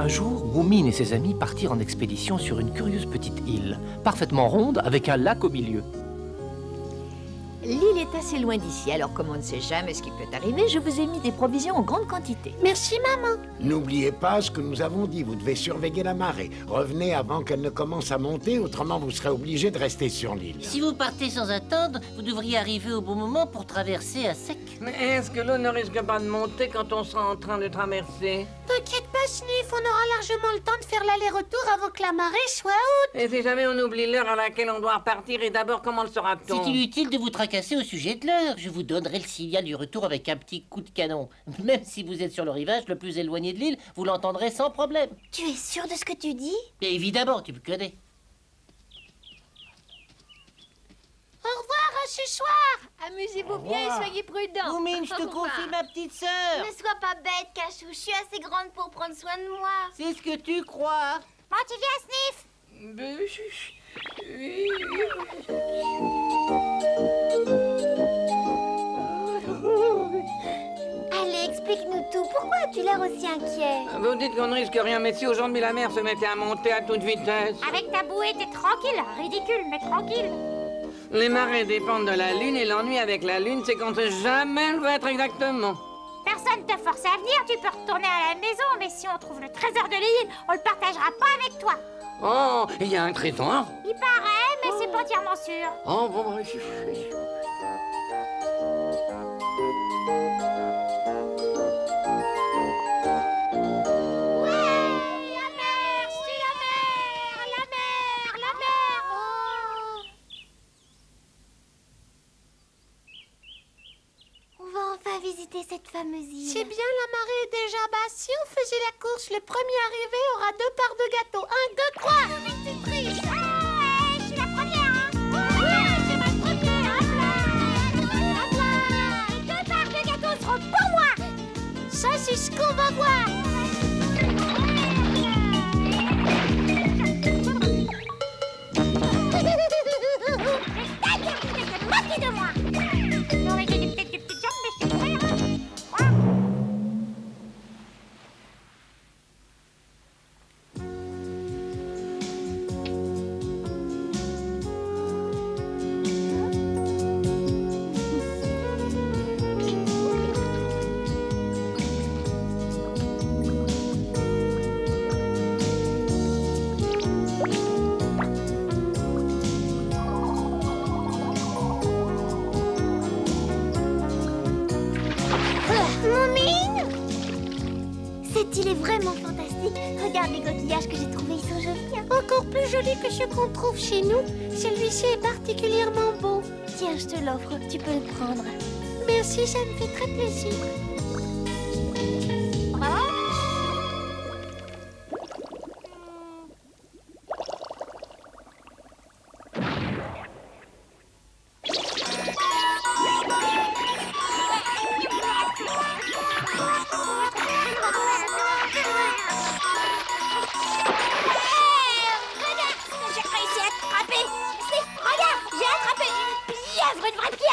Un jour, Moumine et ses amis partirent en expédition sur une curieuse petite île, parfaitement ronde, avec un lac au milieu. L'île est assez loin d'ici, alors comme on ne sait jamais ce qui peut arriver, je vous ai mis des provisions en grande quantité. Merci, maman. N'oubliez pas ce que nous avons dit, vous devez surveiller la marée. Revenez avant qu'elle ne commence à monter, autrement vous serez obligé de rester sur l'île. Si vous partez sans attendre, vous devriez arriver au bon moment pour traverser à sec. Mais est-ce que l'eau ne risque pas de monter quand on sera en train de traverser? T'inquiète pas, Sniff, on aura largement le temps de faire l'aller-retour avant que la marée soit haute. Et si jamais on oublie l'heure à laquelle on doit repartir, et d'abord comment le saura-t-on? C'est inutile de vous tracasser au sujet de l'heure. Je vous donnerai le signal du retour avec un petit coup de canon. Même si vous êtes sur le rivage le plus éloigné de l'île, vous l'entendrez sans problème. Tu es sûr de ce que tu dis? Et évidemment, tu me connais. Au revoir, à ce soir. Amusez-vous bien et soyez prudents. Moumine, je te Au revoir. confie ma petite sœur. Ne sois pas bête, Cachou. Je suis assez grande pour prendre soin de moi. C'est ce que tu crois. Bon, tu viens, Sniff? Allez, explique-nous tout. Pourquoi as-tu l'air aussi inquiet? Vous dites qu'on ne risque rien, mais si aujourd'hui la mer se mettait à monter à toute vitesse? Avec ta bouée, t'es tranquille. Ridicule, mais tranquille. Les marées dépendent de la Lune, et l'ennui avec la Lune, c'est qu'on ne sait jamais où être exactement. Personne te force à venir. Tu peux retourner à la maison, mais si on trouve le trésor de l'île, on le partagera pas avec toi. Oh, il y a un trésor? Il paraît, mais c'est pas entièrement sûr. Oh, bon, On va enfin visiter cette fameuse île. C'est bien, la marée est déjà basse. Si on faisait la course, le premier arrivé aura 2 parts de gâteau. 1, 2, 3. Mais c'est triste. Ouais, je suis la première, hein. Ouais, c'est ma première. Hop là. Et 2 parts de gâteau seront pour moi. Ça, c'est ce qu'on va voir. Moquez de moi. J'aurais été peut-être des petites jambes, mais je suis prêt, hein. Moumine! Cette île est vraiment fantastique. Regarde les coquillages que j'ai trouvés, ils sont jolis, hein. Encore plus joli que ceux qu'on trouve chez nous. Celui-ci est particulièrement beau. Tiens, je te l'offre, tu peux le prendre. Merci, ça me fait très plaisir.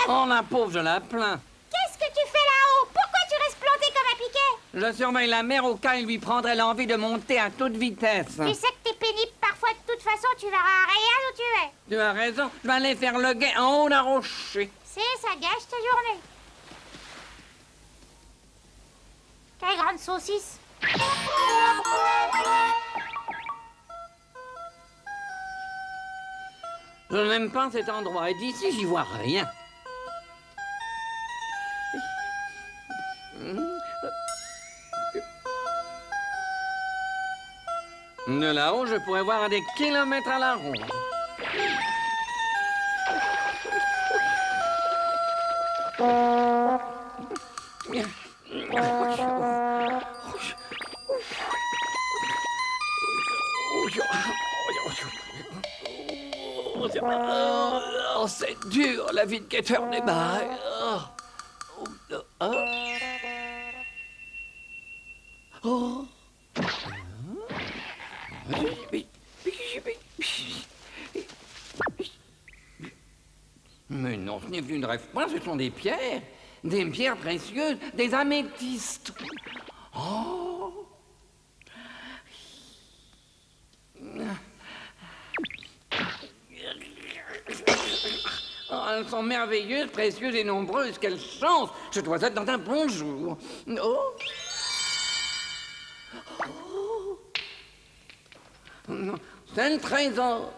oh, la pauvre, je la plains. Qu'est-ce que tu fais là-haut? Pourquoi tu restes planté comme un piquet? Je surveille la mer au cas où il lui prendrait l'envie de monter à toute vitesse. Tu sais que t'es pénible parfois, de toute façon, tu verras rien où tu es. Tu as raison, je vais aller faire le guet en haut d'un rocher. C'est, ça gâche ta journée. Quelle grande saucisse. Je n'aime pas cet endroit, et d'ici, j'y vois rien. De là-haut, je pourrais voir à des kilomètres à la ronde. Oh, c'est dur, la vie de guetteur des marais. Oh. Mais non, ce n'est plus une rêve point, ce sont des pierres précieuses, des améthystes. Oh. elles sont merveilleuses, précieuses et nombreuses. Quelle chance! Je dois être dans un bon jour. Oh! C'est le trésor.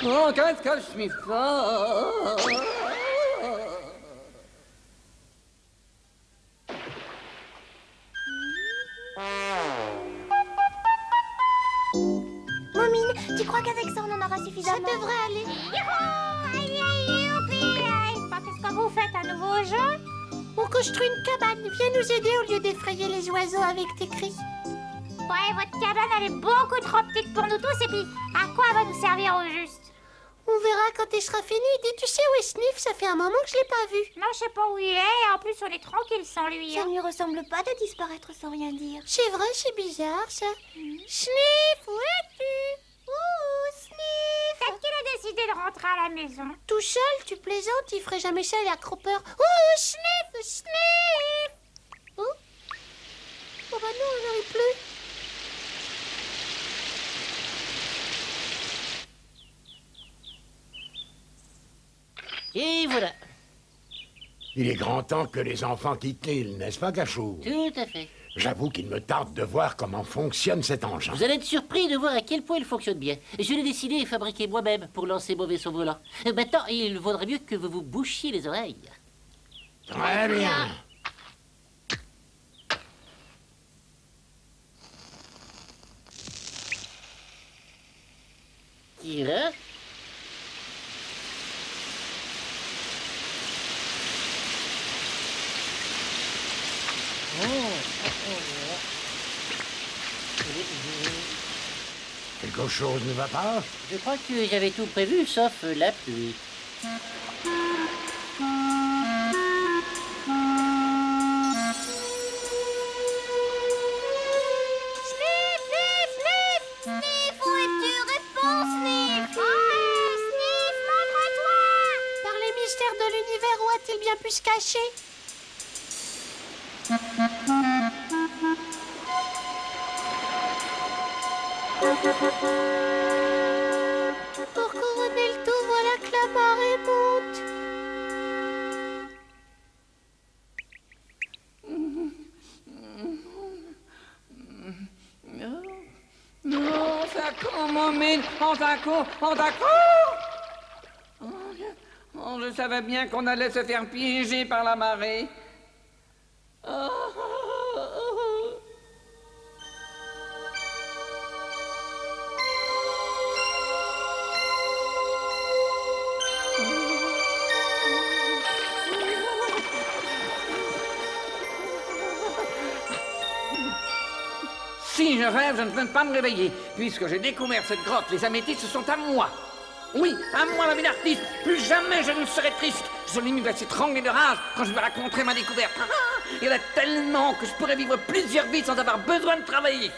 Oh, qu'est-ce que je suis fort! Momine, tu crois qu'avec ça, on en aura suffisamment? Ça devrait aller. Qu'est-ce que vous faites, un nouveau jeu? On construit une cabane. Viens nous aider au lieu d'effrayer les oiseaux avec tes cris. Ouais, votre cabane, elle est beaucoup trop petite pour nous tous, et puis, à quoi elle va nous servir au juste? On verra quand il sera fini. Dis, tu sais où est Sniff? Ça fait un moment que je l'ai pas vu. Non, je sais pas où il est, et en plus, on est tranquille sans lui. Ça ne lui ressemble pas de disparaître sans rien dire. C'est vrai, c'est bizarre, ça. Sniff, où es-tu? Ouh, Sniff! Peut-être qu'il a décidé de rentrer à la maison. Tout seul, tu plaisantes, il ferait jamais ça, il a trop peur. Ouh, Sniff, Sniff! Oh, oh bah non, on n'arrive plus. Et voilà. Il est grand temps que les enfants quittent l'île, n'est-ce pas, Cachou? Tout à fait. J'avoue qu'il me tarde de voir comment fonctionne cet engin. Vous allez être surpris de voir à quel point il fonctionne bien. Je l'ai décidé et fabriqué moi-même pour lancer mon vaisseau volant. Maintenant, il vaudrait mieux que vous vous bouchiez les oreilles. Très bien. Tira. Quelque chose ne va pas? Je crois que j'avais tout prévu, sauf la pluie. Sniff, où es-tu? Réponds, Sniff! Ouais, Sniff, montre-toi! Par les mystères de l'univers, où a-t-il bien pu se cacher? Pour couronner le tout, voilà que la marée monte. Non, ça court, mon mine! On t'accourt! On t'accourt! Oh, je savais bien qu'on allait se faire piéger par la marée. Oh. Si je rêve, je ne peux pas me réveiller. Puisque j'ai découvert cette grotte, les améthystes sont à moi. Oui, à moi, la vie d'artiste. Plus jamais je ne serai triste. Zolimi va s'étrangler de rage quand je lui raconterai ma découverte. Il y en a tellement que je pourrais vivre plusieurs vies sans avoir besoin de travailler.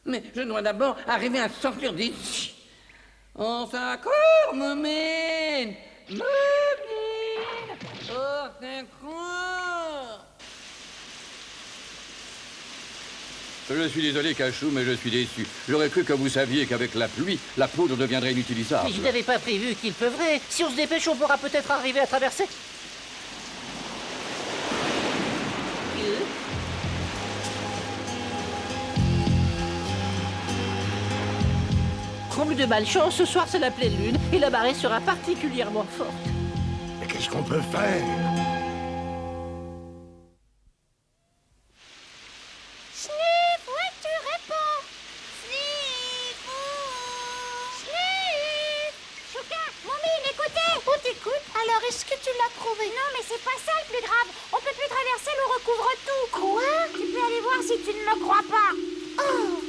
Mais je dois d'abord arriver à sortir d'ici. On s'accourt, Momine! Momine! Oh, c'est quoi? Je suis désolé, Cachou, mais je suis déçu. J'aurais cru que vous saviez qu'avec la pluie, la poudre deviendrait inutilisable. Mais je n'avais pas prévu qu'il pleuvrait. Si on se dépêche, on pourra peut-être arriver à traverser. Comble de malchance, ce soir c'est la pleine lune et la marée sera particulièrement forte. Mais qu'est-ce qu'on peut faire? Sniff, où es-tu? Réponds! Sniff! Sniff! Chouka, Momine, écoutez! On t'écoute. Alors, est-ce que tu l'as trouvé? Non, mais c'est pas ça le plus grave. On peut plus traverser, l'eau recouvre tout. Quoi? Tu peux aller voir si tu ne me crois pas. Oh!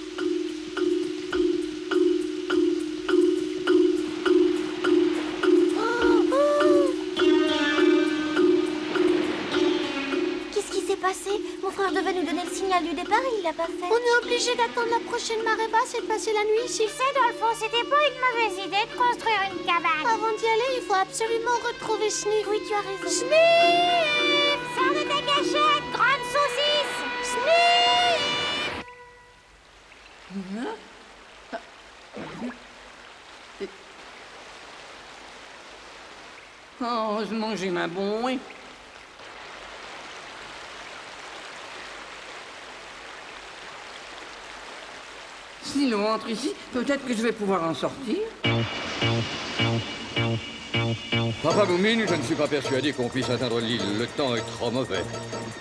Qu'est-ce qui s'est passé? Mon frère devait nous donner le signal signal du départ, il l'a pas fait. On est obligé d'attendre la prochaine marée basse et de passer la nuit ici. Tu sais, dans le fond, c'était pas une mauvaise idée de construire une cabane. Avant d'y aller, il faut absolument retrouver Sniff. Oui, tu as raison. Sniff! Sors de ta cachette, grande saucisse! Sniff! Heureusement que j'ai ma bouée. Si l'on rentre ici, peut-être que je vais pouvoir en sortir. Papa Moumine, je ne suis pas persuadé qu'on puisse atteindre l'île. Le temps est trop mauvais.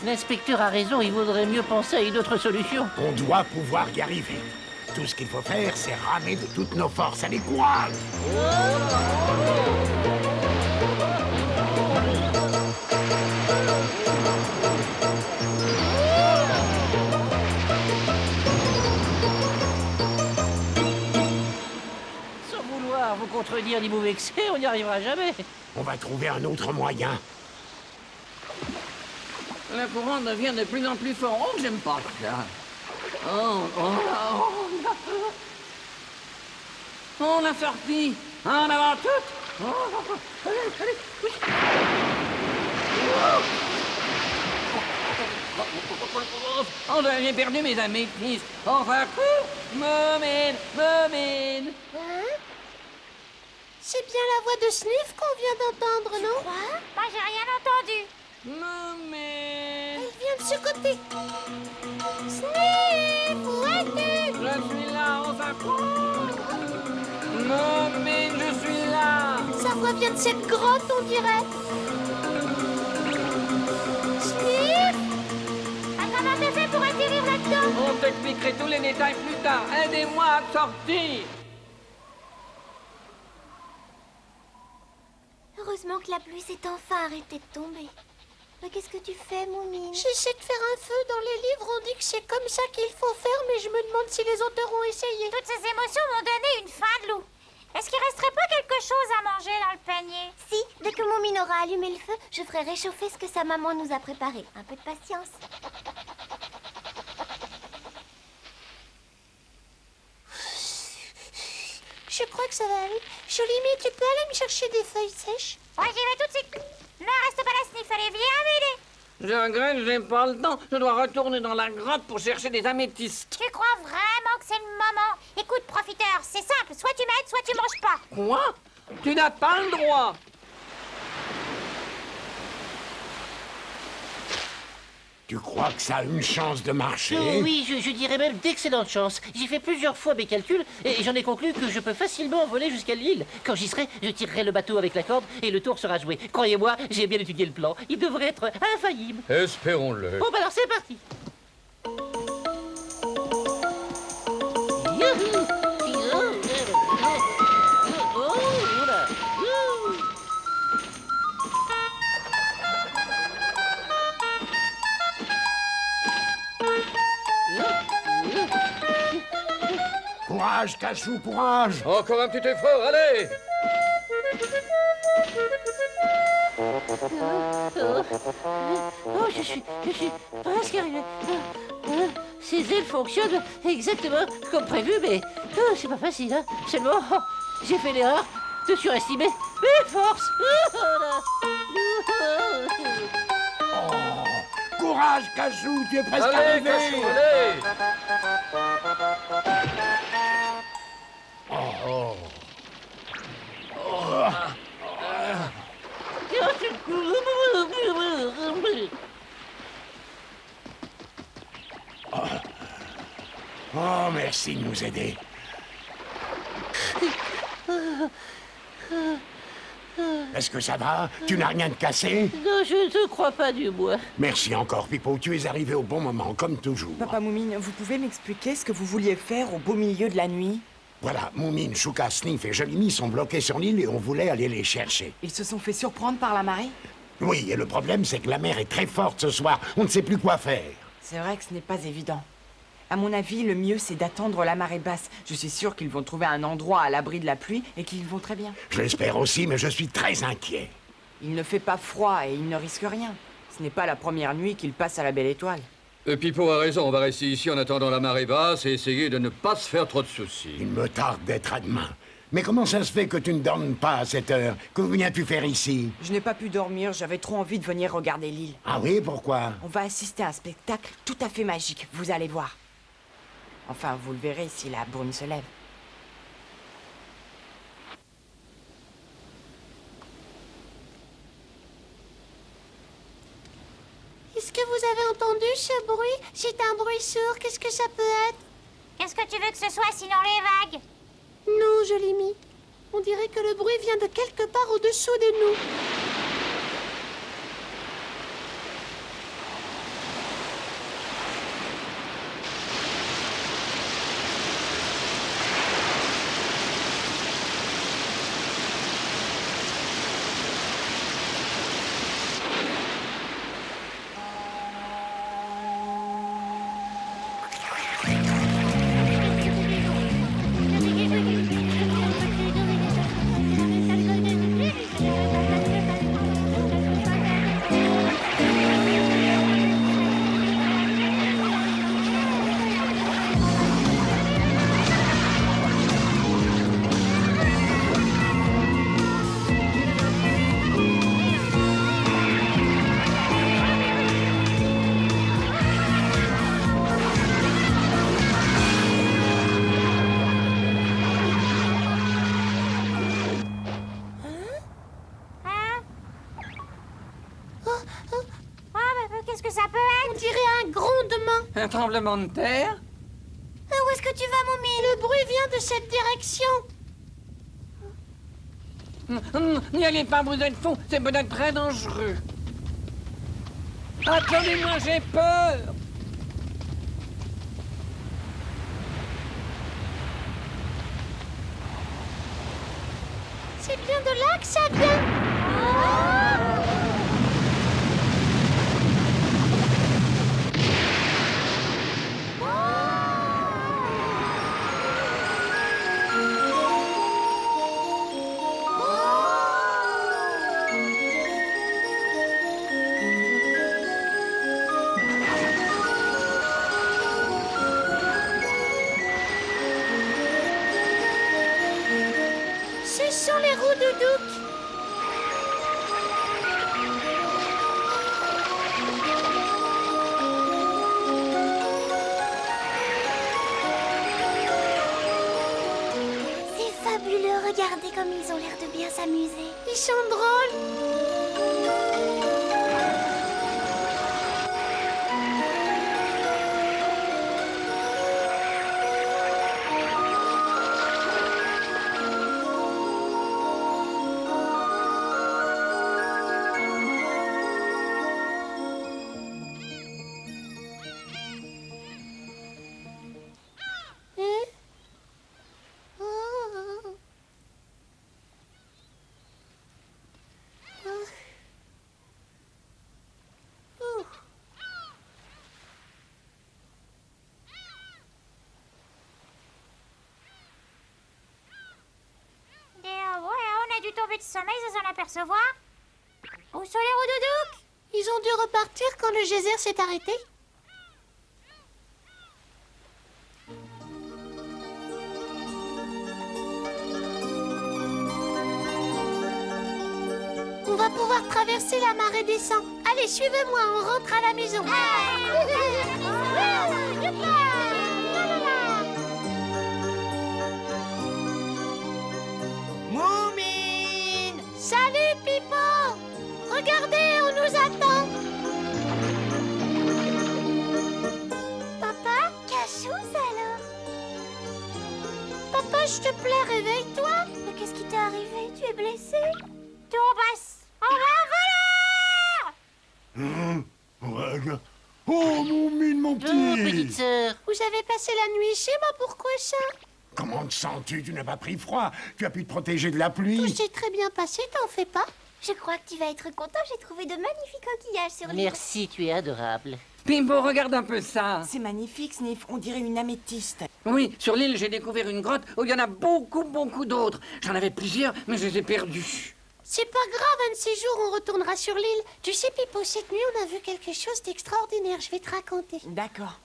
L'inspecteur a raison, il vaudrait mieux penser à une autre solution. On doit pouvoir y arriver. Tout ce qu'il faut faire, c'est ramer de toutes nos forces. Allez, courage! Sans vouloir vous contredire ni vous vexer, on n'y arrivera jamais. On va trouver un autre moyen. Le courant devient de plus en plus fort. Oh, j'aime pas ça. On l'a sorti. En avant tout. Allez. Oui. Oh, j'ai perdu mes améthystes. Enfin, Moumine. Hein? C'est bien la voix de Sniff qu'on vient d'entendre, non? Moi, j'ai rien entendu. Moumine. Elle vient de ce côté. Sniff, où es-tu? Je suis là, on s'approche. Moumine, je suis là. Sa voix vient de cette grotte, on dirait. Sniff! Comment tu fais pour atterrir là-dedans? On t'expliquerait tous les détails plus tard. Aidez-moi à sortir. Heureusement que la pluie s'est enfin arrêtée de tomber. Mais qu'est-ce que tu fais, Moumine? J'essaie de faire un feu. Dans les livres, on dit que c'est comme ça qu'il faut faire, mais je me demande si les auteurs ont essayé. Toutes ces émotions m'ont donné une faim de loup. Est-ce qu'il resterait pas quelque chose à manger dans le panier? Si, dès que Moumine aura allumé le feu, je ferai réchauffer ce que sa maman nous a préparé. Un peu de patience. Je crois que ça va aller. Jolimi, tu peux aller me chercher des feuilles sèches? Ouais, j'y vais tout de suite. Ne reste pas là, Sniff, allez, viens m'aider. Je regrette, j'ai pas le temps. Je dois retourner dans la grotte pour chercher des améthystes. Tu crois vraiment que c'est le moment? Écoute, profiteur, c'est simple. Soit tu m'aides, soit tu manges pas. Quoi? Tu n'as pas le droit. Tu crois que ça a une chance de marcher? Oh oui, je dirais même d'excellentes chances. J'ai fait plusieurs fois mes calculs et j'en ai conclu que je peux facilement voler jusqu'à l'île. Quand j'y serai, je tirerai le bateau avec la corde et le tour sera joué. Croyez-moi, j'ai bien étudié le plan. Il devrait être infaillible. Espérons-le. Bon, bah alors c'est parti. Youhou! Oh, oula. Ouh. Courage, Cachou, courage! Encore un petit effort, allez! Oh, je suis presque arrivé. Ces ailes fonctionnent exactement comme prévu, mais c'est pas facile, hein. Seulement, j'ai fait l'erreur de surestimer mes forces. Courage, Cachou, tu es presque Allez, arrivé! Cachou, allez! Oh, merci de nous aider. Est-ce que ça va? Tu n'as rien de cassé? Non, je ne te crois pas du moins. Merci encore, Pipo. Tu es arrivé au bon moment, comme toujours. Papa Moumine, vous pouvez m'expliquer ce que vous vouliez faire au beau milieu de la nuit? Voilà, Moumine, Chouka, Sniff et Jolimi sont bloqués sur l'île et on voulait aller les chercher. Ils se sont fait surprendre par la marée? Oui, et le problème, c'est que la mer est très forte ce soir. On ne sait plus quoi faire. C'est vrai que ce n'est pas évident. À mon avis, le mieux, c'est d'attendre la marée basse. Je suis sûre qu'ils vont trouver un endroit à l'abri de la pluie et qu'ils vont très bien. Je l'espère aussi, mais je suis très inquiet. Il ne fait pas froid et ils ne risquent rien. Ce n'est pas la première nuit qu'ils passent à la Belle Étoile. Pipo a raison, on va rester ici en attendant la marée basse et essayer de ne pas se faire trop de soucis. Il me tarde d'être à demain. Mais comment ça se fait que tu ne dormes pas à cette heure? Que viens-tu faire ici? Je n'ai pas pu dormir, j'avais trop envie de venir regarder l'île. Ah oui, pourquoi? On va assister à un spectacle tout à fait magique, vous allez voir. Enfin, vous le verrez si la brume se lève. Est-ce que vous avez entendu ce bruit? C'est un bruit sourd, qu'est-ce que ça peut être? Qu'est-ce que tu veux que ce soit sinon les vagues? Non, Jolimi. On dirait que le bruit vient de quelque part au-dessous de nous. Qu'est-ce que ça peut être? On dirait un grondement. Un tremblement de terre? Où est-ce que tu vas, Moumi? Le bruit vient de cette direction. N'y allez pas, vous êtes fous, c'est peut-être très dangereux. Attendez-moi, j'ai peur. C'est bien de là que ça vient. Ce sont les roues de Douk. C'est fabuleux, regardez comme ils ont l'air de bien s'amuser. Ils sont drôles. On a dû tomber de sommeil sans s'en apercevoir. Où sont les roues de Douk? Ils ont dû repartir quand le geyser s'est arrêté. On va pouvoir traverser la marée des sangs. Allez, suivez-moi, on rentre à la maison. Moumine! Salut, Pipo! Regardez, on nous attend. Papa? Cachous alors? Papa, je te plaît, réveille-toi. Mais qu'est-ce qui t'est arrivé? Tu es blessé? Tourbas, on va en voler! Oh, mon mine, mon petit! Oh, petite sœur. Vous avez passé la nuit chez moi, pourquoi ça? Comment te sens-tu? Tu n'as pas pris froid? Tu as pu te protéger de la Tout pluie? s'est très bien passé, t'en fais pas. Je crois que tu vas être content, j'ai trouvé de magnifiques coquillages sur l'île. Merci, tu es adorable. Pimbo, regarde un peu ça. C'est magnifique, Sniff, on dirait une améthyste. Oui, sur l'île, j'ai découvert une grotte où il y en a beaucoup, beaucoup d'autres. J'en avais plusieurs, mais je les ai perdus. C'est pas grave, un de ces jours, on retournera sur l'île. Tu sais, Pipo, cette nuit, on a vu quelque chose d'extraordinaire. Je vais te raconter. D'accord.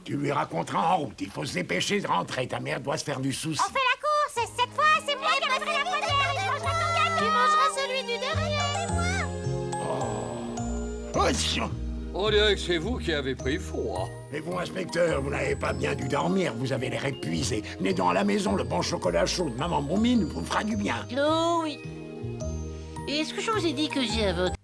Tu lui raconteras en route. Il faut se dépêcher de rentrer. Ta mère doit se faire du souci. On fait la course et cette fois, c'est moi qui me ferai la première et je mangerai ton gâteau. Tu mangeras celui du derrière. Oh, On dirait que c'est vous qui avez pris froid. mais vous, inspecteur, vous n'avez pas bien dû dormir. Vous avez l'air épuisé. Venez donc à la maison, le bon chocolat chaud de maman Moumine vous fera du bien. Oh oui. Et est-ce que je vous ai dit que j'ai inventé